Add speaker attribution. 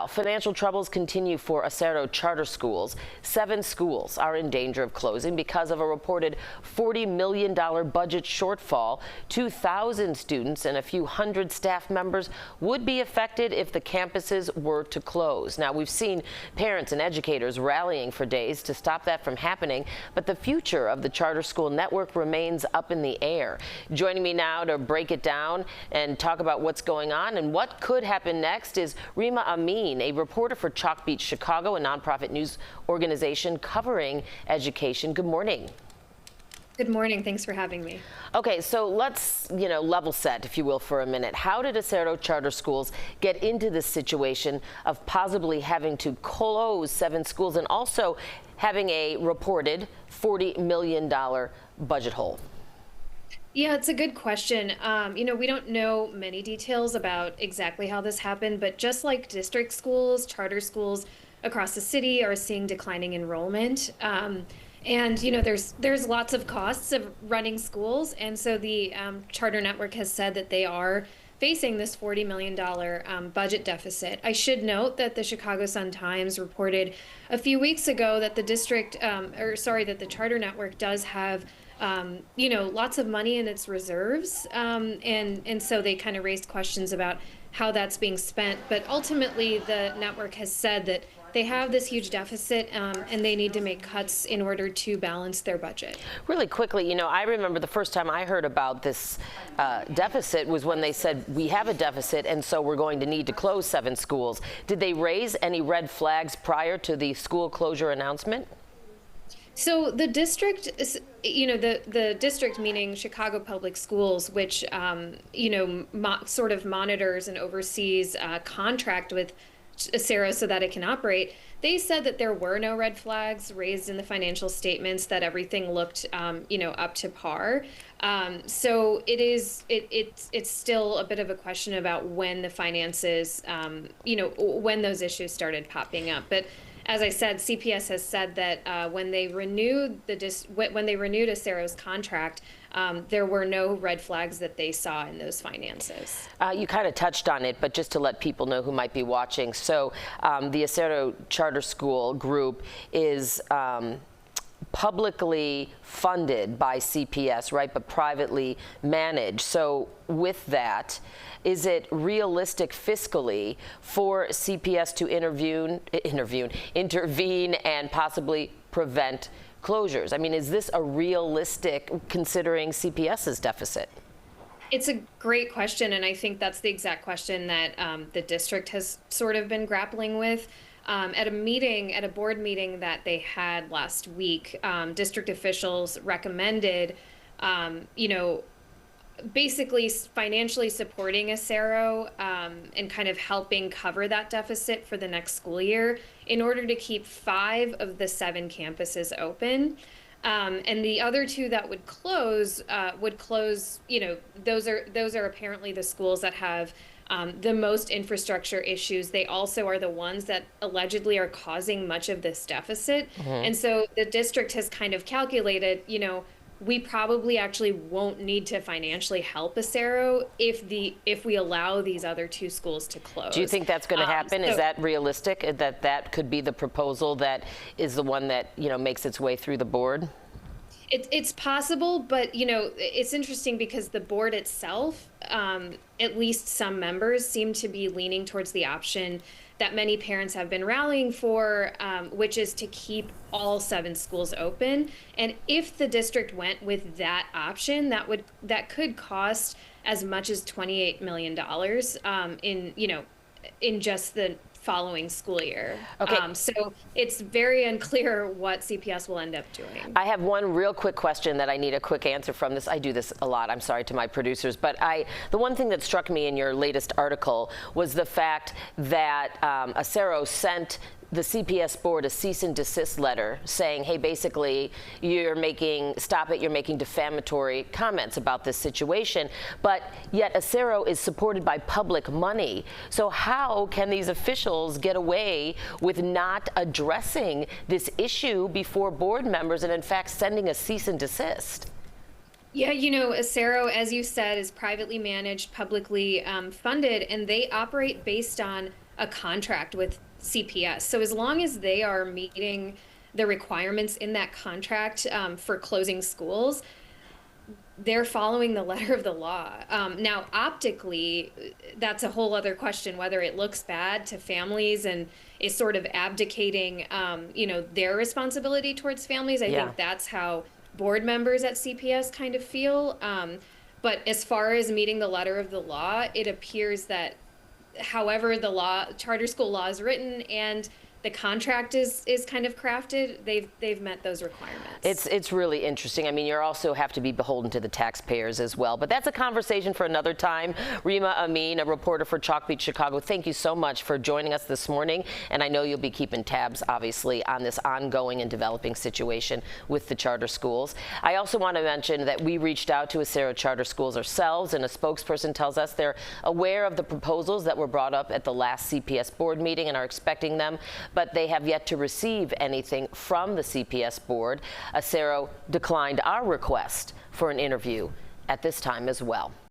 Speaker 1: Well, financial troubles continue for Acero charter schools. 7 schools are in danger of closing because of a reported $40 million budget shortfall. 2,000 students and a few hundred staff members would be affected if the campuses were to close. Now, we've seen parents and educators rallying for days to stop that from happening, but the future of the charter school network remains up in the air. Joining me now to break it down and talk about what's going on and what could happen next is Reema Amin, a reporter for Chalkbeat Chicago, a nonprofit news organization covering education. Good morning.
Speaker 2: Good morning. Thanks for having me.
Speaker 1: Okay, so let's, level set, if you will, for a minute. How did Acero charter schools get into this situation of possibly having to close 7 schools and also having a reported $40 million budget hole?
Speaker 2: Yeah, it's a good question. We don't know many details about exactly how this happened, but just like district schools, charter schools across the city are seeing declining enrollment. There's lots of costs of running schools. And so the charter network has said that they are facing this $40 million budget deficit. I should note that the Chicago Sun-Times reported a few weeks ago that the that the charter network does have lots of money in its reserves. And so they kind of raised questions about how that's being spent. But ultimately, the network has said that they have this huge deficit and they need to make cuts in order to balance their budget.
Speaker 1: Really quickly, I remember the first time I heard about this deficit was when they said we have a deficit and so we're going to need to close 7 schools. Did they raise any red flags prior to the school closure announcement?
Speaker 2: So the district, the district meaning Chicago Public Schools, which, sort of monitors and oversees a contract with Acero so that it can operate, they said that there were no red flags raised in the financial statements, that everything looked, up to par. So it's still a bit of a question about when the finances, when those issues started popping up. But as I said, CPS has said that when they renewed Acero's contract, there were no red flags that they saw in those finances.
Speaker 1: You kind of touched on it, but just to let people know who might be watching. So the Acero Charter School group is publicly funded by CPS, right, but privately managed. So with that, is it realistic fiscally for CPS to intervene and possibly prevent closures? I mean, is this a realistic considering CPS's deficit?
Speaker 2: It's a great question, and I think that's the exact question that the district has sort of been grappling with. At a board meeting that they had last week, district officials recommended, basically financially supporting Acero and kind of helping cover that deficit for the next school year in order to keep 5 of the 7 campuses open. And the other 2 that would close, those are apparently the schools that have the most infrastructure issues. They also are the ones that allegedly are causing much of this deficit. Mm-hmm. And so the district has kind of calculated, we probably actually won't need to financially help Acero if we allow these other 2 schools to close.
Speaker 1: Do you think that's going to happen? Is that realistic? That could be the proposal that is the one that makes its way through the board?
Speaker 2: It's possible, but it's interesting because the board itself, at least some members, seem to be leaning towards the option that many parents have been rallying for, which is to keep all 7 schools open. And if the district went with that option, that could cost as much as $28 million in just the following school year.
Speaker 1: Okay.
Speaker 2: So it's very unclear what CPS will end up doing.
Speaker 1: I have one real quick question that I need a quick answer from this. I do this a lot. I'm sorry to my producers, but the one thing that struck me in your latest article was the fact that Acero sent the CPS board a cease and desist letter saying, hey, basically, you're making defamatory comments about this situation, but yet Acero is supported by public money. So how can these officials get away with not addressing this issue before board members and in fact sending a cease and desist?
Speaker 2: Yeah, Acero, as you said, is privately managed, publicly funded, and they operate based on a contract with CPS. So as long as they are meeting the requirements in that contract for closing schools, they're following the letter of the law. Now, optically, that's a whole other question, whether it looks bad to families and is sort of abdicating, their responsibility towards families. I think that's how board members at CPS kind of feel. But as far as meeting the letter of the law, it appears that however the charter school law is written and the contract is kind of crafted, they've met those requirements.
Speaker 1: It's really interesting. I mean, you also have to be beholden to the taxpayers as well. But that's a conversation for another time. Reema Amin, a reporter for Chalkbeat Chicago, thank you so much for joining us this morning. And I know you'll be keeping tabs, obviously, on this ongoing and developing situation with the charter schools. I also want to mention that we reached out to Acero charter schools ourselves, and a spokesperson tells us they're aware of the proposals that were brought up at the last CPS board meeting and are expecting them, but they have yet to receive anything from the CPS board. Acero declined our request for an interview at this time as well.